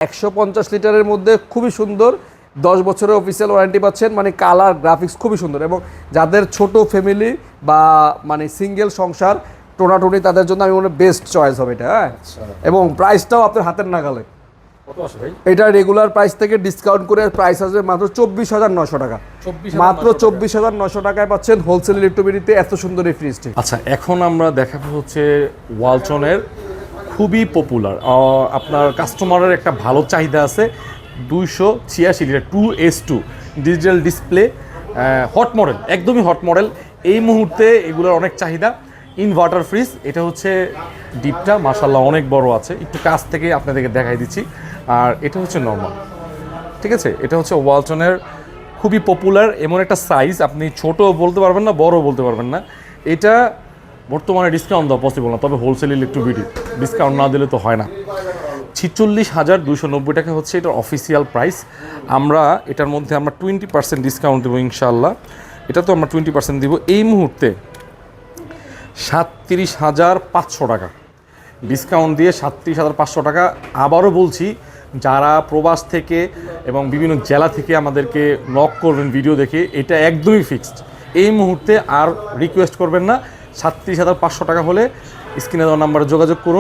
150 লিটারের মধ্যে খুবই সুন্দর 10 বছরের অফিসিয়াল ওয়ারেন্টি পাচ্ছেন, মানে কালার গ্রাফিক্স খুবই সুন্দর। এবং যাদের ছোট ফ্যামিলি বা মানে সিঙ্গেল সংসার টোনাটুনি তাদের জন্য আমি মনে হয় বেস্ট চয়েস হবে এটা। হ্যাঁ, এবং প্রাইসটাও আপনার হাতের নাগালে। এটা রেগুলার প্রাইস থেকে ডিসকাউন্ট করে প্রাইস আসবে মাত্র 24,900 টাকা। মাত্র 24,900 টাকায় পাচ্ছেন হোলসেল ইলেকট্রোবিডিতে এত সুন্দর এই ফ্রিজটি। আচ্ছা, এখন আমরা দেখাবো হচ্ছে ওয়ালটনের খুবই পপুলার, আপনার কাস্টমারের একটা ভালো চাহিদা আছে, 286 litre 2S2 digital display, hot model, একদমই হট মডেল। এই মুহূর্তে এগুলোর অনেক চাহিদা। ইনভার্টার ফ্রিজ, এটা হচ্ছে ডিপটা মাশাআল্লাহ অনেক বড় আছে, একটু কাছ থেকে আপনাদেরকে দেখাই দিচ্ছি। আর এটা হচ্ছে নর্মাল, ঠিক আছে। এটা হচ্ছে ওয়ালটনের খুবই পপুলার এমন একটা সাইজ, আপনি ছোটও বলতে পারবেন না, বড়ও বলতে পারবেন না। এটা বর্তমানে ডিসকাউন্ট দেওয়া পসিবল না, তবে হোলসেল ইলেকট্রিবিটি ডিসকাউন্ট না দিলে তো হয় না। 46,290 টাকা হচ্ছে এটার অফিসিয়াল প্রাইস। আমরা এটার মধ্যে আমরা 20% ডিসকাউন্ট দেবো ইনশাআল্লাহ। এটা তো আমরা 20% দিব এই মুহূর্তে 37,500 টাকা ডিসকাউন্ট দিয়ে 37,500 টাকা। আবারও বলছি, যারা প্রবাস থেকে এবং বিভিন্ন জেলা থেকে আমাদেরকে নক করবেন ভিডিও দেখে, এটা একদমই ফিক্সড এই মুহূর্তে। আর রিকোয়েস্ট করবেন না, 37,500 টাকা হলে স্ক্রিনে দেওয়া নাম্বারে যোগাযোগ করুন।